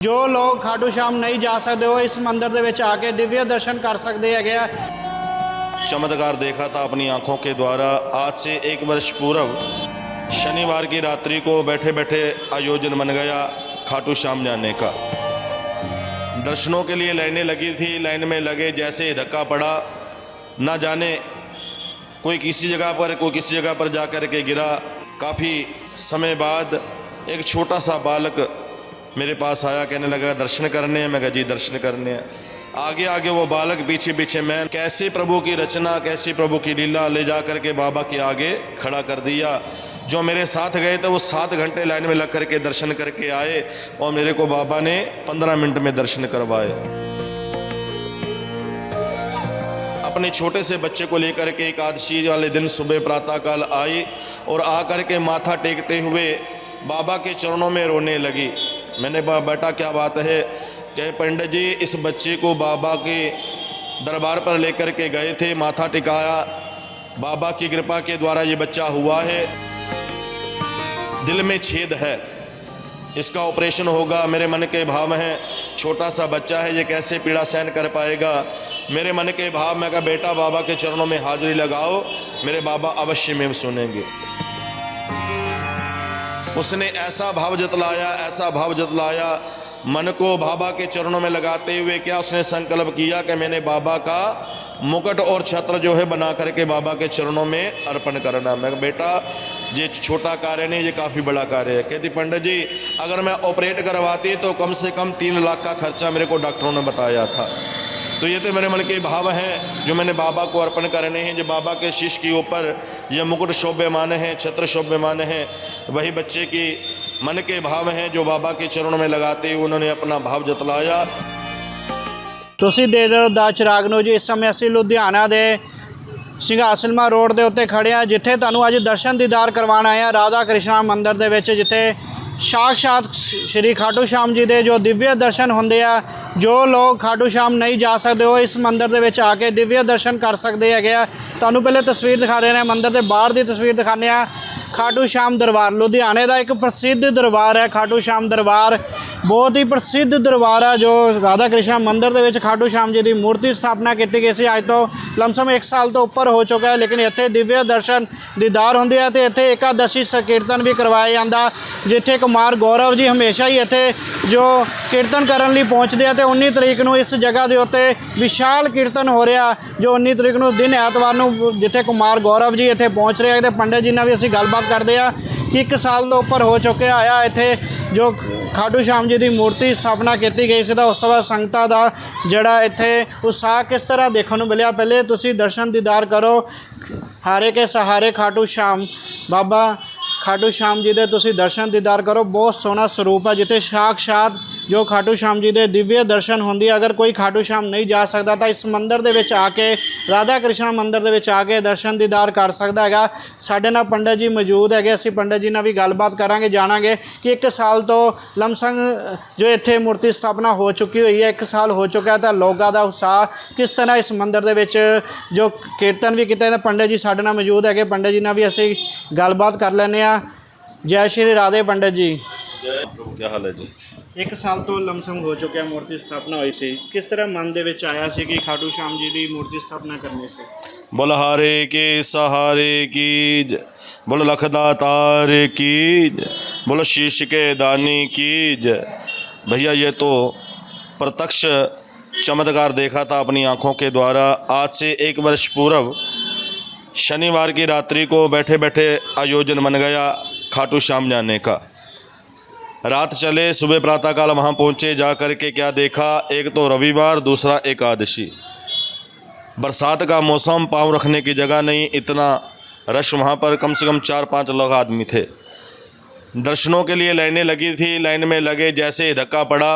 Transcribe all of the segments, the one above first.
जो लोग खाटू श्याम नहीं जा सकते वो इस मंदिर ਦੇ ਵਿੱਚ ਆ ਕੇ दिव्य दर्शन कर सकते हैं। चमत्कार देखा था अपनी आंखों के द्वारा। आज से 1 वर्ष पूर्व शनिवार की रात्रि को बैठे बैठे आयोजन बन गया खाटू श्याम जाने का। दर्शनों के लिए लाइनें लगी थी, लाइन में लगे जैसे ही धक्का पड़ा, ना जाने कोई किसी जगह पर कोई किसी जगह पर जा कर के गिरा। काफ़ी समय बाद एक छोटा सा बालक मेरे पास आया, कहने लगा दर्शन करने हैं। मैं कहा जी दर्शन करने हैं। आगे आगे वो बालक, पीछे पीछे मैं। कैसे प्रभु की रचना, कैसी प्रभु की लीला, ले जा कर के बाबा के आगे खड़ा कर दिया। जो मेरे साथ गए थे वो 7 घंटे लाइन में लग करके दर्शन करके आए और मेरे को बाबा ने 15 मिनट में दर्शन करवाए। अपने छोटे से बच्चे को लेकर के एकादशी वाले दिन सुबह प्रातःकाल आई और आकर के माथा टेकते हुए बाबा के चरणों में रोने लगी। मैंने कहा बेटा क्या बात है? कि पंडित जी इस बच्चे को बाबा के दरबार पर लेकर के गए थे, माथा टिकाया, बाबा की कृपा के द्वारा ये बच्चा हुआ है। दिल में छेद है, इसका ऑपरेशन होगा। मेरे मन के भाव हैं, छोटा सा बच्चा है, ये कैसे पीड़ा सहन कर पाएगा। मेरे मन के भाव, मैं कहा बेटा बाबा के चरणों में हाजिरी लगाओ, मेरे बाबा अवश्य में सुनेंगे। उसने ऐसा भाव जतलाया, ऐसा भाव जतलाया, मन को बाबा के चरणों में लगाते हुए क्या उसने संकल्प किया कि मैंने बाबा का मुकुट और छत्र जो है बना करके बाबा के चरणों में अर्पण करना। मैं बेटा ये छोटा कार्य नहीं, ये काफ़ी बड़ा कार्य है। कहती पंडित जी अगर मैं ऑपरेट करवाती तो कम से कम 3 लाख का खर्चा मेरे को डॉक्टरों ने बताया था। तो ये तो मेरे मन के भाव हैं जो मैंने बाबा को अर्पण करने हैं। जो बाबा के शीश के ऊपर ये मुकुट शोभ्यमान है, छत्र शोभ्यमान है, वही बच्चे की मन के भाव हैं जो बाबा के चरणों में लगाते हुए उन्होंने अपना भाव जतलाया। ਤੁਸੀਂ ਦੇ ਦਿਓ ਦਾ ਚਿਰਾਗ ਨੂੰ ਜੀ। ਇਸ ਸਮੇਂ ਅਸੀਂ ਲੁਧਿਆਣਾ ਦੇ ਸਿੰਘਾਸਲਮਾ ਰੋਡ ਦੇ ਉੱਤੇ ਖੜੇ ਆ, ਜਿੱਥੇ ਤੁਹਾਨੂੰ ਅੱਜ ਦਰਸ਼ਨ ਦੀਦਾਰ ਕਰਵਾਉਣ ਆਏ ਆ ਰਾਧਾ ਕ੍ਰਿਸ਼ਨਾ ਮੰਦਿਰ ਦੇ ਵਿੱਚ, ਜਿੱਥੇ साक्षात श्री खाटू श्याम जी के जो दिव्य दर्शन होंगे आ। जो लोग खाटू श्याम नहीं जा सकते वो इस मंदिर के आके दिव्य दर्शन कर सकते हैं। तुहानूं पहले तस्वीर दिखा रहे हैं, मंदिर के बाहर की तस्वीर दिखाने आ। खाटू श्याम दरबार लुधियाने का एक प्रसिद्ध दरबार है। खाटू श्याम दरबार बहुत ही प्रसिद्ध दरबार है, जो राधा कृष्णा मंदिर के खाटू श्याम जी की मूर्ति स्थापना की गई सी। अज तो लमसम 1 साल तो उपर हो चुका है, लेकिन इत्थे दिव्य दर्शन दीदार होंगे हैं। तो इत्थे एकादशी कीर्तन भी करवाया जाता, जिथे कुमार गौरव जी हमेशा ही इत्थे जो कीर्तन करने लिए पहुँचते हैं। तो 19 तरीक को इस जगह के उत्ते विशाल कीर्तन हो रहा, जो 19 तरीक को दिन ऐतवार को जिथे कुमार गौरव जी इत्थे पहुँच रहे हैं। तो पंडित जी ने भी असीं गलबात करते हैं कि 1 साल तो उपर हो चुके आया इत्थे जो खाटू श्याम जी की मूर्ति स्थापना की गई सी। उस बाद संगतां दा जिहड़ा इत्थे उत्साह किस तरह देखने को मिलिया। पहले तुसीं दर्शन दीदार करो। हारे के सहारे खाटू श्याम बाबा खाटू श्याम जी के तुसीं दर्शन दीदार करो। बहुत सोहना स्वरूप है, जिथे साक्षात जो खाटू श्याम जी के दिव्य दर्शन होंगे। अगर कोई खाटू श्याम नहीं जा सकता तो इस मंदिर के आके राधा कृष्णा मंदिर के आके दर्शन दीदार कर सकता है। साडे नाल पंडित जी मौजूद है, असीं पंडित जी नाल भी गलबात करांगे, जाणांगे कि 1 साल तो लमसम जो इत्थे मूर्ति स्थापना हो चुकी हुई है, 1 साल हो चुका है। तो लोगों का उत्साह किस तरह इस मंदिर के जो कीर्तन भी किया। पंडित जी साडे नाल मौजूद है, पंडित जी नाल भी असीं गलबात कर लैंदे आ। जय श्री राधे पंडित जी। क्या हाल है जी? 1 साल तो लमसम हो चुका मूर्ति स्थापना हुई सी। किस तरह मन दे विच आया सी कि खाटू श्याम जी की मूर्ति स्थापना करने से? बोल हारे के सहारे की जय, बोलो लखदातार की जय, बोलो शीश के दानी की जय। भैया ये तो प्रत्यक्ष चमत्कार देखा था अपनी आंखों के द्वारा। आज से 1 वर्ष पूर्व शनिवार की रात्रि को बैठे बैठे आयोजन बन गया खाटू श्याम जाने का। रात चले, सुबह प्रातःकाल वहाँ पहुँचे, जा कर के क्या देखा, एक तो रविवार, दूसरा एकादशी, बरसात का मौसम, पाँव रखने की जगह नहीं, इतना रश वहाँ पर। कम से कम 4-5 लोग आदमी थे। दर्शनों के लिए लाइनें लगी थी, लाइन में लगे जैसे ही धक्का पड़ा,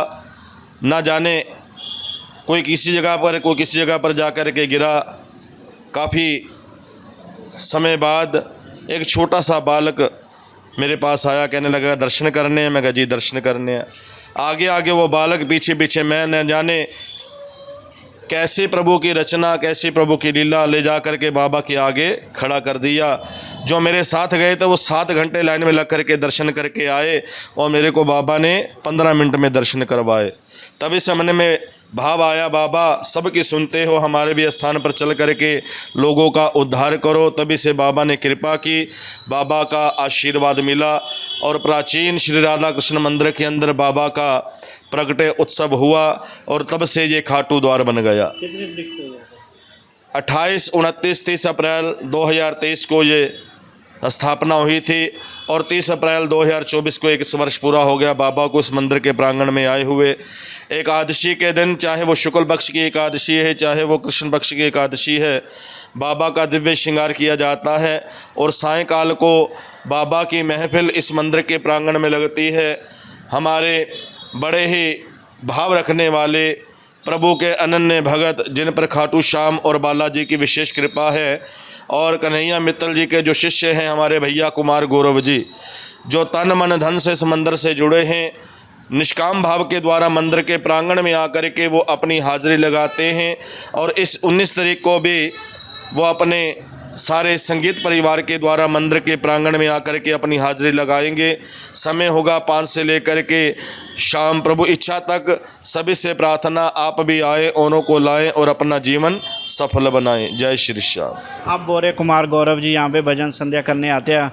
ना जाने कोई किसी जगह पर कोई किसी जगह पर जा कर के गिरा। काफ़ी समय बाद एक छोटा सा बालक मेरे पास आया, कहने लगा दर्शन करने हैं। मैं कहा जी दर्शन करने हैं। आगे आगे वो बालक, पीछे पीछे मैं, न जाने कैसे प्रभु की रचना, कैसी प्रभु की लीला ले जा कर के बाबा के आगे खड़ा कर दिया। जो मेरे साथ गए थे वो 7 घंटे लाइन में लग कर के दर्शन करके आए और मेरे को बाबा ने 15 मिनट में दर्शन करवाए। तभी से मन में भाव आया, बाबा सबकी सुनते हो, हमारे भी स्थान पर चल करके लोगों का उद्धार करो। तभी से बाबा ने कृपा की, बाबा का आशीर्वाद मिला और प्राचीन श्री राधा कृष्ण मंदिर के अंदर बाबा का प्रगटे उत्सव हुआ और तब से ये खाटू द्वार बन गया। 28, 29, 30 अप्रैल 2023 को ये स्थापना हुई थी और 30 अप्रैल 2024 को 1 वर्ष पूरा हो गया बाबा को इस मंदिर के प्रांगण में आए हुए। एकादशी के दिन, चाहे वो शुक्ल पक्ष की एकादशी है, चाहे वो कृष्ण पक्ष की एकादशी है, बाबा का दिव्य श्रृंगार किया जाता है और सायंकाल को बाबा की महफिल इस मंदिर के प्रांगण में लगती है। हमारे बड़े ही भाव रखने वाले प्रभु के अनन्य भगत, जिन पर खाटू श्याम और बालाजी की विशेष कृपा है, और कन्हैया मित्तल जी के जो शिष्य हैं हमारे भैया कुमार गौरव जी, जो तन मन धन से इस मंदिर से जुड़े हैं, निष्काम भाव के द्वारा मंदिर के प्रांगण में आकर के वो अपनी हाजिरी लगाते हैं। और इस 19 तारीख को भी वो अपने सारे संगीत परिवार के द्वारा मंदिर के प्रांगण में आकर के अपनी हाजिरी लगाएंगे। समय होगा 5 से लेकर के शाम, प्रभु इच्छा तक। सभी से प्रार्थना, आप भी आए, औरों को लाएं और अपना जीवन सफल बनाएं। जय श्री श्याम। आप बोरे कुमार गौरव जी यहाँ पे भजन संध्या करने आते हैं,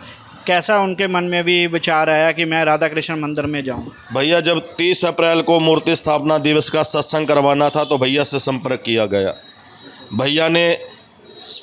कैसा उनके मन में भी विचार आया कि मैं राधा कृष्ण मंदिर में जाऊं? भैया जब 30 अप्रैल को मूर्ति स्थापना दिवस का सत्संग करवाना था तो भैया से संपर्क किया गया। भैया ने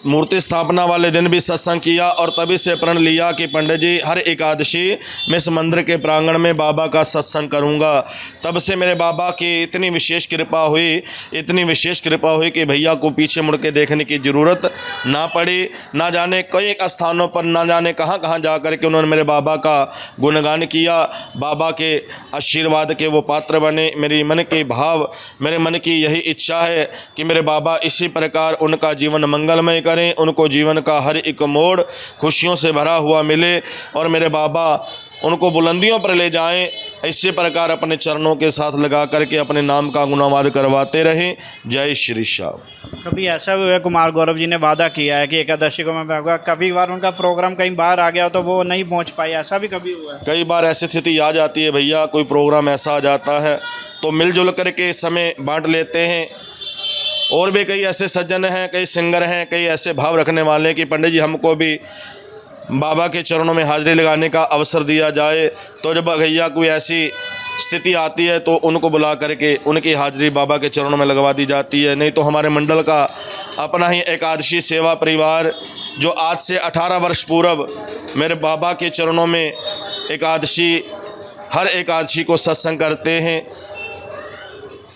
मूर्ति स्थापना वाले दिन भी सत्संग किया और तभी से प्रण लिया कि पंडित जी हर एकादशी मैं इस मंदिर के प्रांगण में बाबा का सत्संग करूंगा। तब से मेरे बाबा की इतनी विशेष कृपा हुई, इतनी विशेष कृपा हुई कि भैया को पीछे मुड़ के देखने की ज़रूरत ना पड़ी। ना जाने कई स्थानों पर, ना जाने कहाँ कहाँ जा कर के उन्होंने मेरे बाबा का गुणगान किया। बाबा के आशीर्वाद के वो पात्र बने। मेरी मन के भाव, मेरे मन की यही इच्छा है कि मेरे बाबा इसी प्रकार उनका जीवन मंगलमय करें, उनको जीवन का हर एक मोड़ खुशियों से भरा हुआ मिले और मेरे बाबा उनको बुलंदियों पर ले जाएं। इसी प्रकार अपने चरणों के साथ लगा करके अपने नाम का गुणगान करवाते रहें। जय श्री श्याम। कभी ऐसा भी हुआ कुमार गौरव जी ने वादा किया है कि एकादशी को मैं आऊँगा, कभी बार उनका प्रोग्राम कहीं बाहर आ गया तो वो नहीं पहुँच पाए, ऐसा भी कभी हुआ है? कई बार ऐसी स्थिति आ जाती है भैया, कोई प्रोग्राम ऐसा आ जाता है तो मिलजुल करके इस समय बांट लेते हैं। और भी कई ऐसे सज्जन हैं, कई सिंगर हैं, कई ऐसे भाव रखने वाले हैं कि पंडित जी हमको भी बाबा के चरणों में हाजिरी लगाने का अवसर दिया जाए। तो जब भैया कोई ऐसी स्थिति आती है तो उनको बुला करके उनकी हाजिरी बाबा के चरणों में लगवा दी जाती है। नहीं तो हमारे मंडल का अपना ही एकादशी सेवा परिवार, जो आज से 18 वर्ष पूर्व मेरे बाबा के चरणों में एकादशी, हर एकादशी को सत्संग करते हैं।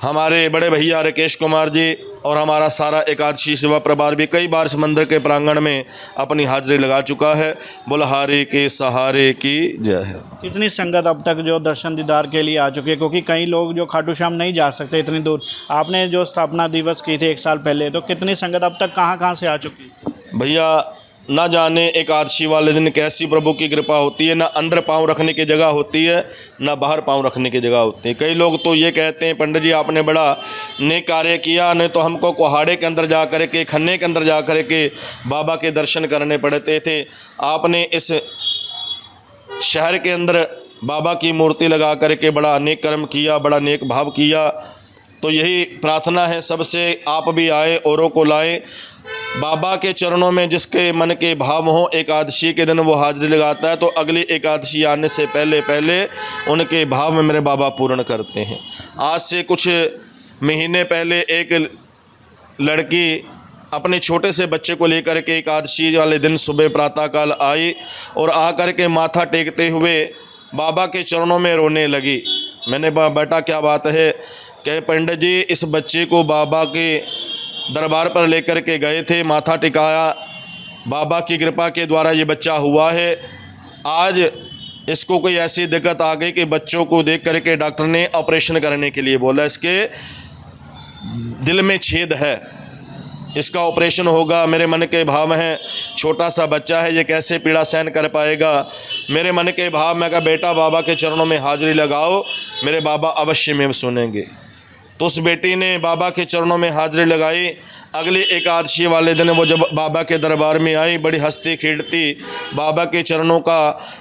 हमारे बड़े भैया राकेश कुमार जी और हमारा सारा एकादशी सेवा परिवार भी कई बार इस मंदिर के प्रांगण में अपनी हाजिरी लगा चुका है। बुलहारे के सहारे की जय है। कितनी संगत अब तक जो दर्शन दीदार के लिए आ चुकी है, क्योंकि कई लोग जो खाटू श्याम नहीं जा सकते इतनी दूर, आपने जो स्थापना दिवस की थी 1 साल पहले, तो कितनी संगत अब तक कहाँ कहाँ से आ चुकी है? भैया ना जाने एकादशी वाले दिन कैसी प्रभु की कृपा होती है। ना अंदर पाँव रखने की जगह होती है, ना बाहर पाँव रखने की जगह होती है। कई लोग तो ये कहते हैं पंडित जी आपने बड़ा नेक कार्य किया, नहीं तो हमको कोहाड़े के अंदर जा कर के, खन्ने के अंदर जा कर के बाबा के दर्शन करने पड़ते थे। आपने इस शहर के अंदर बाबा की मूर्ति लगा कर के बड़ा नेक कर्म किया, बड़ा नेक भाव किया। तो यही प्रार्थना है सबसे, आप भी आए, औरों को लाएं। बाबा के चरणों में जिसके मन के भाव हों, एकादशी के दिन वो हाजिरी लगाता है तो अगली एकादशी आने से पहले पहले उनके भाव में मेरे बाबा पूर्ण करते हैं। आज से कुछ महीने पहले एक लड़की अपने छोटे से बच्चे को लेकर के एकादशी वाले दिन सुबह प्रातःकाल आई और आकर के माथा टेकते हुए बाबा के चरणों में रोने लगी। मैंने बेटा क्या बात है? कहे पंडित जी इस बच्चे को बाबा के दरबार पर लेकर के गए थे, माथा टिकाया, बाबा की कृपा के द्वारा ये बच्चा हुआ है। आज इसको कोई ऐसी दिक्कत आ गई कि बच्चों को देख करके डॉक्टर ने ऑपरेशन करने के लिए बोला, इसके दिल में छेद है, इसका ऑपरेशन होगा। मेरे मन के भाव हैं, छोटा सा बच्चा है, ये कैसे पीड़ा सहन कर पाएगा। मेरे मन के भाव, मैं कहा बेटा बाबा के चरणों में हाजिरी लगाओ, मेरे बाबा अवश्य में सुनेंगे। तो उस बेटी ने बाबा के चरणों में हाजिरी लगाई। अगली एकादशी वाले दिन वो जब बाबा के दरबार में आई, बड़ी हंसती खेलती बाबा के चरणों का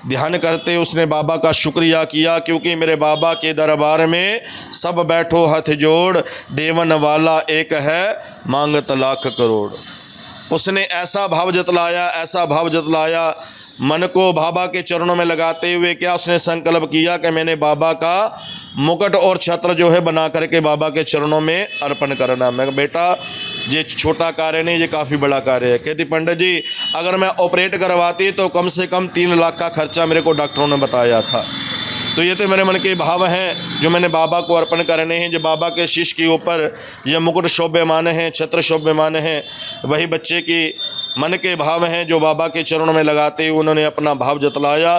ध्यान करते उसने बाबा का शुक्रिया किया, क्योंकि मेरे बाबा के दरबार में सब बैठो हाथ जोड़, देवन वाला एक है मांगत लाख करोड़। उसने ऐसा भाव जतलाया, ऐसा भाव जतलाया, मन को बाबा के चरणों में लगाते हुए क्या उसने संकल्प किया कि मैंने बाबा का मुकुट और छत्र जो है बना करके बाबा के चरणों में अर्पण करना। मैं कहा, बेटा ये छोटा कार्य नहीं, ये काफ़ी बड़ा कार्य है। कहती पंडित जी अगर मैं ऑपरेट करवाती तो कम से कम 3 लाख का खर्चा मेरे को डॉक्टरों ने बताया था। तो ये तो मेरे मन के भाव हैं जो मैंने बाबा को अर्पण करने हैं। जो बाबा के शीश के ऊपर ये मुकुट शोभ्यमान हैं, छत्र शोभ्यमान हैं, वही बच्चे की मन के भाव हैं जो बाबा के चरणों में लगाते हुए उन्होंने अपना भाव जतलाया।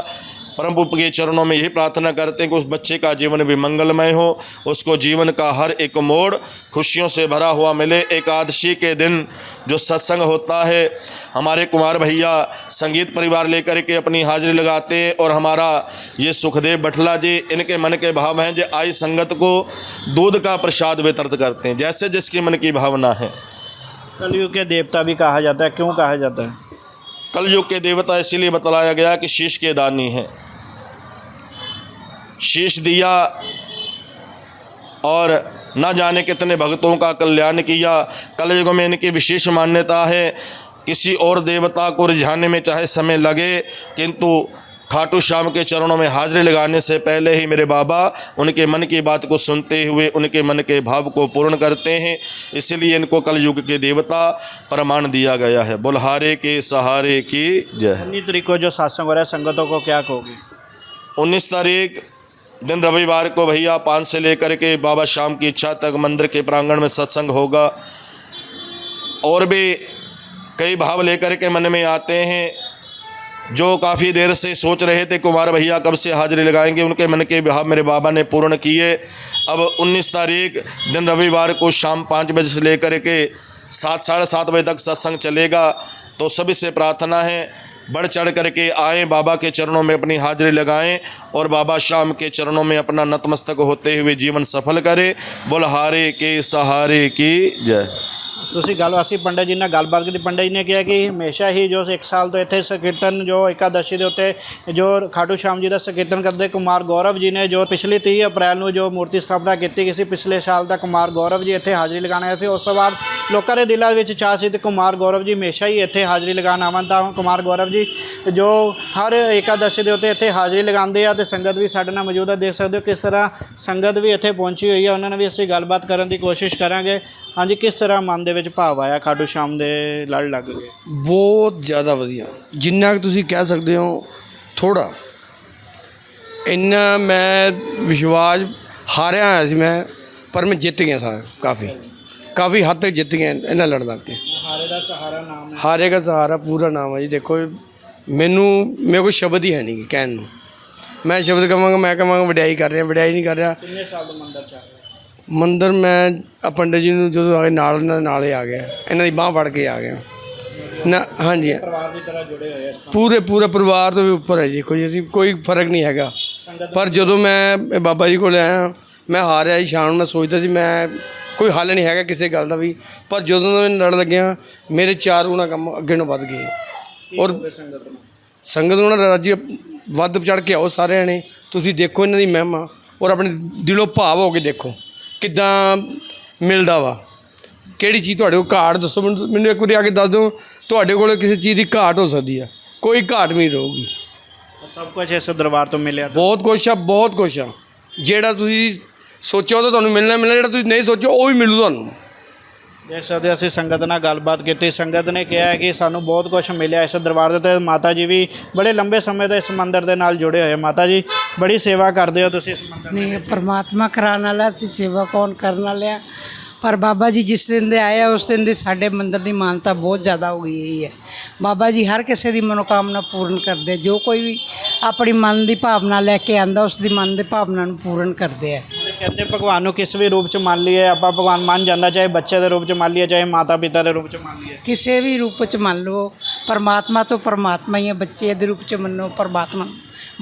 परम प्रभु के चरणों में यही प्रार्थना करते हैं कि उस बच्चे का जीवन भी मंगलमय हो, उसको जीवन का हर एक मोड़ खुशियों से भरा हुआ मिले। एकादशी के दिन जो सत्संग होता है, हमारे कुमार भैया संगीत परिवार लेकर के अपनी हाजिरी लगाते हैं और हमारा ये सुखदेव बटला जी, इनके मन के भाव हैं जो आई संगत को दूध का प्रसाद वितरित करते हैं, जैसे जिसके मन की भावना है। कलयुग के देवता भी कहा जाता है, क्यों कहा जाता है? कलयुग के देवता इसीलिए बतलाया गया कि शीश के दानी हैं। शीश दिया और न जाने कितने भक्तों का कल्याण किया। कलयुग में इनकी विशेष मान्यता है। किसी और देवता को रिझाने में चाहे समय लगे, किंतु खाटू श्याम के चरणों में हाजिरी लगाने से पहले ही मेरे बाबा उनके मन की बात को सुनते हुए उनके मन के भाव को पूर्ण करते हैं। इसलिए इनको कलयुग के देवता प्रमाण दिया गया है। बुल्हारे के सहारे की जय। 19 तारीख को जो सत्संग हो रहा है, संगतों को क्या कहोगे? 19 तारीख दिन रविवार को भैया 5 से लेकर के बाबा शाम की इच्छा तक मंदिर के प्रांगण में सत्संग होगा। और भी कई भाव लेकर के मन में आते हैं। जो काफ़ी देर से सोच रहे थे कुमार भैया कब से हाजिरी लगाएंगे, उनके मन के भाव मेरे बाबा ने पूर्ण किए। अब 19 तारीख दिन रविवार को शाम 5 बजे से लेकर के 7 साढ़े 7 बजे तक सत्संग चलेगा। तो सभी से प्रार्थना है बढ़ चढ़ करके आएँ, बाबा के चरणों में अपनी हाजिरी लगाएं और बाबा शाम के चरणों में अपना नतमस्तक होते हुए जीवन सफल करें। बुल्हारे के सहारे की जय। ਤੁਸੀਂ ਗੱਲਵਾਸੀ ਪੰਡਿਤ ਜੀ ਨਾਲ ਗੱਲਬਾਤ ਕੀਤੀ। ਪੰਡਿਤ ਜੀ ਨੇ ਕਿਹਾ ਕਿ ਹਮੇਸ਼ਾ ਹੀ ਜੋ 1 ਸਾਲ ਤੋਂ ਇੱਥੇ ਸੰਕੀਰਤਨ ਜੋ ਇਕਾਦਸ਼ੀ ਦੇ ਉੱਤੇ ਜੋ ਖਾਟੂ ਸ਼ਾਮ ਜੀ ਦਾ ਸੰਕੀਰਤਨ ਕਰਦੇ ਕੁਮਾਰ ਗੌਰਵ ਜੀ ਨੇ ਜੋ ਪਿਛਲੀ 30 ਅਪ੍ਰੈਲ ਨੂੰ ਜੋ ਮੂਰਤੀ ਸਥਾਪਨਾ ਕੀਤੀ ਗਈ ਸੀ, ਪਿਛਲੇ ਸਾਲ ਦਾ ਕੁਮਾਰ ਗੌਰਵ ਜੀ ਇੱਥੇ ਹਾਜ਼ਰੀ ਲਗਾਉਣ ਆਏ ਸੀ। ਉਸ ਤੋਂ ਬਾਅਦ ਲੋਕਾਂ ਦੇ ਦਿਲਾਂ ਵਿੱਚ ਚਾਅ ਸੀ ਤੇ ਕੁਮਾਰ ਗੌਰਵ ਜੀ ਹਮੇਸ਼ਾ ਹੀ ਇੱਥੇ ਹਾਜ਼ਰੀ ਲਗਾਉਣ ਆਵਣ। ਤਾਂ ਕੁਮਾਰ ਗੌਰਵ ਜੀ ਜੋ ਹਰ ਇਕਾਦਸ਼ੀ ਦੇ ਉੱਤੇ ਇੱਥੇ ਹਾਜ਼ਰੀ ਲਗਾਉਂਦੇ ਆ ਤੇ ਸੰਗਤ ਵੀ ਸਾਡੇ ਨਾਲ ਮੌਜੂਦ ਹੈ। ਦੇਖ ਸਕਦੇ ਹੋ ਕਿਸ ਤਰ੍ਹਾਂ ਸੰਗਤ ਵੀ ਇੱਥੇ ਪਹੁੰਚੀ ਹੋਈ ਹੈ। ਉਹਨਾਂ ਨਾਲ ਵੀ ਅਸੀਂ ਗੱਲਬਾਤ ਕਰਨ ਦੀ ਕੋਸ਼ਿਸ਼ ਕਰਾਂਗੇ। ਹਾਂਜੀ, ਕਿਸ ਤਰ੍ਹਾਂ ਮਨ ਦੇ ਵਿੱਚ ਭਾਵ ਆਇਆ ਖਾਟੂ ਸ਼ਾਮ ਦੇ ਲੜ ਲੱਗ ਗਏ? ਬਹੁਤ ਜ਼ਿਆਦਾ ਵਧੀਆ, ਜਿੰਨਾ ਕਿ ਤੁਸੀਂ ਕਹਿ ਸਕਦੇ ਹੋ ਥੋੜ੍ਹਾ। ਇੰਨਾ ਮੈਂ ਵਿਸ਼ਵਾਸ ਹਾਰਿਆ ਹੋਇਆ ਸੀ ਮੈਂ, ਪਰ ਮੈਂ ਜਿੱਤ ਗਿਆ ਸਾਰਾ। ਕਾਫੀ ਹੱਦ ਤੱਕ ਜਿੱਤ ਗਿਆ ਇਹਨਾਂ ਲੜ ਲੱਗ ਕੇ। ਹਾਰੇ ਦਾ ਸਹਾਰਾ ਨਾਮ ਹੈ। ਹਾਰੇ ਦਾ ਸਹਾਰਾ ਪੂਰਾ ਨਾਮ ਹੈ ਜੀ। ਦੇਖੋ ਮੇਰੇ ਕੋਲ ਸ਼ਬਦ ਹੀ ਹੈ ਨਹੀਂ ਕਹਿਣ ਨੂੰ। ਮੈਂ ਸ਼ਬਦ ਕਹਾਂਗਾ, ਮੈਂ ਕਹਾਂਗਾ ਵਡਿਆਈ ਕਰ ਰਿਹਾ, ਵਡਿਆਈ ਨਹੀਂ ਕਰ ਰਿਹਾ। ਕਿੰਨੇ ਸਾਲ ਤੋਂ ਮੰਦਰ ਚੱਲ ਰਿਹਾ? ਮੰਦਰ ਮੈਂ ਪੰਡਿਤ ਜੀ ਨੂੰ ਜਦੋਂ ਆ ਕੇ ਨਾਲ ਹੀ ਆ ਗਿਆ, ਇਹਨਾਂ ਦੀ ਬਾਂਹ ਫੜ ਕੇ ਆ ਗਿਆ ਨਾ। ਹਾਂਜੀ, ਪਰਿਵਾਰ ਦੀ ਤਰ੍ਹਾਂ ਜੁੜੇ ਹੋਏ ਇਸ ਤੋਂ। ਪੂਰੇ ਪਰਿਵਾਰ ਤੋਂ ਵੀ ਉੱਪਰ ਹੈ ਜੀ। ਕੋਈ ਫਰਕ ਨਹੀਂ ਹੈਗਾ। ਪਰ ਜਦੋਂ ਮੈਂ ਬਾਬਾ ਜੀ ਕੋਲ ਆਇਆ, ਮੈਂ ਹਾਰਿਆ ਜੀ। ਸ਼ਾਮ ਨੂੰ ਮੈਂ ਸੋਚਦਾ ਸੀ ਮੈਂ ਕੋਈ ਹੱਲ ਨਹੀਂ ਹੈਗਾ ਕਿਸੇ ਗੱਲ ਦਾ ਵੀ, ਪਰ ਜਦੋਂ ਮੈਂ ਲੜ ਲੱਗਿਆ ਮੇਰੇ 4 ਗੁਣਾ ਕੰਮ ਅੱਗੇ ਨੂੰ ਵੱਧ ਗਏ। ਔਰ ਸੰਗਤ ਨੂੰ ਨਾ ਰੱਜ ਵੱਧ ਚੜ੍ਹ ਕੇ ਆਓ ਸਾਰਿਆਂ ਨੇ। ਤੁਸੀਂ ਦੇਖੋ ਇਹਨਾਂ ਦੀ ਮਹਿਮਾ ਔਰ ਆਪਣੇ ਦਿਲੋਂ ਭਾਵ ਹੋ ਕੇ ਦੇਖੋ ਕਿੱਦਾਂ ਮਿਲਦਾ ਵਾ। ਕਿਹੜੀ ਚੀਜ਼ ਤੁਹਾਡੇ ਕੋਲ ਘਾਟ ਦੱਸੋ ਮੈਨੂੰ ਇੱਕ ਵਾਰੀ ਆ ਕੇ ਦੱਸ ਦਿਓ। ਤੁਹਾਡੇ ਕੋਲ ਕਿਸੇ ਚੀਜ਼ ਦੀ ਘਾਟ ਹੋ ਸਕਦੀ ਆ, ਕੋਈ ਘਾਟ ਨਹੀਂ ਰਹੂਗੀ। ਸਭ ਕੁਝ ਇਸ ਦਰਬਾਰ ਤੋਂ ਮਿਲਿਆ। ਬਹੁਤ ਕੁਛ ਆ। ਜਿਹੜਾ ਤੁਸੀਂ ਸੋਚਿਆ ਉਹ ਤਾਂ ਤੁਹਾਨੂੰ ਮਿਲਣਾ। ਜਿਹੜਾ ਤੁਸੀਂ ਨਹੀਂ ਸੋਚਿਆ ਉਹ ਵੀ ਮਿਲੂ ਤੁਹਾਨੂੰ। ਦੇਖ ਸਕਦੇ ਹੋ ਅਸੀਂ ਸੰਗਤ ਨਾਲ ਗੱਲਬਾਤ ਕੀਤੀ। ਸੰਗਤ ਨੇ ਕਿਹਾ ਹੈ ਕਿ ਸਾਨੂੰ ਬਹੁਤ ਕੁਝ ਮਿਲਿਆ ਇਸ ਦਰਬਾਰ ਦੇ ਉੱਤੇ। ਮਾਤਾ ਜੀ ਵੀ ਬੜੇ ਲੰਬੇ ਸਮੇਂ ਤੋਂ ਇਸ ਮੰਦਿਰ ਦੇ ਨਾਲ ਜੁੜੇ ਹੋਏ। ਮਾਤਾ ਜੀ ਬੜੀ ਸੇਵਾ ਕਰਦੇ ਹੋ ਤੁਸੀਂ ਇਸ ਮੰਦਿਰ ਦੀ। ਨਹੀਂ, ਪਰਮਾਤਮਾ ਕਰਾਉਣ ਵਾਲਾ, ਅਸੀਂ ਸੇਵਾ ਕੌਣ ਕਰਨ ਵਾਲਿਆ। ਪਰ ਬਾਬਾ ਜੀ ਜਿਸ ਦਿਨ ਦੇ ਆਏ ਆ ਉਸ ਦਿਨ ਦੀ ਸਾਡੇ ਮੰਦਿਰ ਦੀ ਮਾਨਤਾ ਬਹੁਤ ਜ਼ਿਆਦਾ ਹੋ ਗਈ ਹੈ। ਬਾਬਾ ਜੀ ਹਰ ਕਿਸੇ ਦੀ ਮਨੋਕਾਮਨਾ ਪੂਰਨ ਕਰਦੇ। ਜੋ ਕੋਈ ਵੀ ਆਪਣੀ ਮਨ ਦੀ ਭਾਵਨਾ ਲੈ ਕੇ ਆਉਂਦਾ ਉਸ ਦੀ ਮਨ ਦੀ ਭਾਵਨਾ ਨੂੰ ਪੂਰਨ ਕਰਦੇ ਆ। ਕਹਿੰਦੇ ਭਗਵਾਨ ਨੂੰ ਕਿਸੇ ਵੀ ਰੂਪ 'ਚ ਮੰਨ ਲਈਏ ਆਪਾਂ, ਭਗਵਾਨ ਮੰਨ ਜਾਂਦਾ, ਚਾਹੇ ਬੱਚੇ ਦੇ ਰੂਪ 'ਚ ਮੰਨ ਲਈਏ, ਚਾਹੇ ਮਾਤਾ ਪਿਤਾ ਦੇ ਰੂਪ 'ਚ ਮੰਨ ਲਈਏ। ਕਿਸੇ ਵੀ ਰੂਪ 'ਚ ਮੰਨ ਲਓ, ਪਰਮਾਤਮਾ ਤੋਂ ਪਰਮਾਤਮਾ ਹੀ ਹੈ। ਬੱਚੇ ਦੇ ਰੂਪ 'ਚ ਮੰਨੋ ਪਰਮਾਤਮਾ,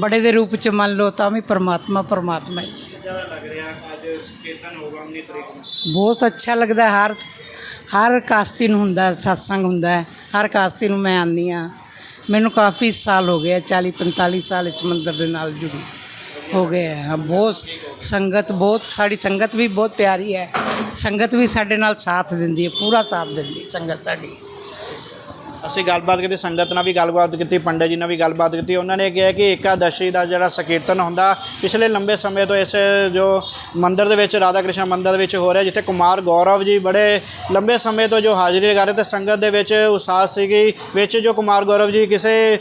ਬੜੇ ਦੇ ਰੂਪ 'ਚ ਮੰਨ ਲਓ ਤਾਂ ਵੀ ਪਰਮਾਤਮਾ ਹੀ ਹੈ। ਜ਼ਿਆਦਾ ਲੱਗ ਰਿਹਾ ਅੱਜ ਕੀਰਤਨ ਹੋਗਾ 19 ਤਰੀਕ ਨੂੰ? ਬਹੁਤ ਅੱਛਾ ਲੱਗਦਾ ਹਰ ਕਾਸਤੀ ਨੂੰ ਹੁੰਦਾ ਸਤਸੰਗ ਹੁੰਦਾ ਹੈ। ਹਰ ਕਾਸਤੀ ਨੂੰ ਮੈਂ ਆਉਂਦੀ ਹਾਂ। ਮੈਨੂੰ ਕਾਫੀ ਸਾਲ ਹੋ ਗਏ 40-45 ਸਾਲ ਇਸ ਮੰਦਰ ਦੇ ਨਾਲ ਜੁੜੀ ਹੋ ਗਏ ਹੈ। ਬਹੁਤ ਸੰਗਤ ਸਾਡੀ ਸੰਗਤ ਵੀ ਬਹੁਤ ਪਿਆਰੀ ਹੈ। ਸੰਗਤ ਵੀ ਸਾਡੇ ਨਾਲ ਸਾਥ ਦਿੰਦੀ ਹੈ, ਪੂਰਾ ਸਾਥ ਦਿੰਦੀ ਸੰਗਤ ਸਾਡੀ। ਅਸੀਂ ਗੱਲਬਾਤ ਕੀਤੀ, ਸੰਗਤ ਨਾਲ ਵੀ ਗੱਲਬਾਤ ਕੀਤੀ, ਪੰਡਤ ਜੀ ਨਾਲ ਵੀ ਗੱਲਬਾਤ ਕੀਤੀ। ਉਹਨਾਂ ਨੇ ਕਿਹਾ ਕਿ ਏਕਾਦਸ਼ੀ ਦਾ ਜਿਹੜਾ ਸੰਕੀਰਤਨ ਹੁੰਦਾ ਪਿਛਲੇ ਲੰਬੇ ਸਮੇਂ ਤੋਂ ਇਸ ਜੋ ਮੰਦਿਰ ਦੇ ਵਿੱਚ ਰਾਧਾ ਕ੍ਰਿਸ਼ਨ ਮੰਦਿਰ ਦੇ ਵਿੱਚ ਹੋ ਰਿਹਾ, ਜਿੱਥੇ ਕੁਮਾਰ ਗੌਰਵ ਜੀ ਬੜੇ ਲੰਬੇ ਸਮੇਂ ਤੋਂ ਜੋ ਹਾਜ਼ਰੀ ਲਗਾ ਰਹੇ ਤੇ ਸੰਗਤ ਦੇ ਵਿੱਚ ਉਤਸ਼ਾਹ ਸੀਗੀ। ਵਿੱਚ ਜੋ ਕੁਮਾਰ ਗੌਰਵ ਜੀ ਕਿਸੇ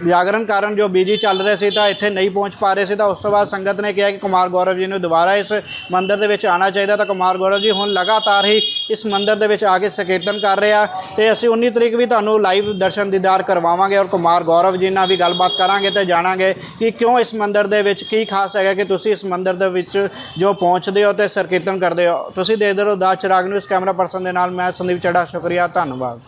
ਜਾਗਰਣ ਕਾਰਨ ਜੋ ਬਿਜੀ ਚੱਲ ਰਹੇ ਸੀ ਤਾਂ ਇੱਥੇ ਨਹੀਂ ਪਹੁੰਚ ਪਾ ਰਹੇ ਸੀ, ਤਾਂ ਉਸ ਤੋਂ ਬਾਅਦ ਸੰਗਤ ਨੇ ਕਿਹਾ ਕਿ ਕੁਮਾਰ ਗੌਰਵ ਜੀ ਨੂੰ ਦੁਬਾਰਾ ਇਸ ਮੰਦਿਰ ਦੇ ਵਿੱਚ ਆਉਣਾ ਚਾਹੀਦਾ। ਤਾਂ ਕੁਮਾਰ ਗੌਰਵ ਜੀ ਹੁਣ ਲਗਾਤਾਰ ਹੀ ਇਸ ਮੰਦਿਰ ਦੇ ਵਿੱਚ ਆ ਕੇ ਸੰਕੀਰਤਨ ਕਰ ਰਹੇ ਆ ਤੇ ਅਸੀਂ 19 ਤਰੀਕ ਵੀ ਤੁਹਾਨੂੰ ਲਾਈਵ ਦਰਸ਼ਨ ਦੀਦਾਰ ਕਰਵਾਵਾਂਗੇ ਔਰ ਕੁਮਾਰ ਗੌਰਵ ਜੀ ਨਾਲ ਵੀ ਗੱਲਬਾਤ ਕਰਾਂਗੇ ਤੇ ਜਾਣਾਂਗੇ ਕਿ ਕਿਉਂ ਇਸ ਮੰਦਿਰ ਦੇ ਵਿੱਚ ਕੀ ਖਾਸ ਹੈਗਾ ਕਿ ਤੁਸੀਂ ਇਸ ਮੰਦਿਰ ਦੇ ਵਿੱਚ ਜੋ ਪਹੁੰਚਦੇ ਹੋ ਤੇ ਸੰਕੀਰਤਨ ਕਰਦੇ ਹੋ। ਤੁਸੀਂ ਦੇਖਦੇ ਰਹੋ ਦਾਸ ਚਿਰਾਗ ਨਿਊਜ਼। ਕੈਮਰਾ ਪਰਸਨ ਦੇ ਨਾਲ ਮੈਂ ਸੰਦੀਪ ਚੱਡਾ, ਸ਼ੁਕਰੀਆ, ਧੰਨਵਾਦ।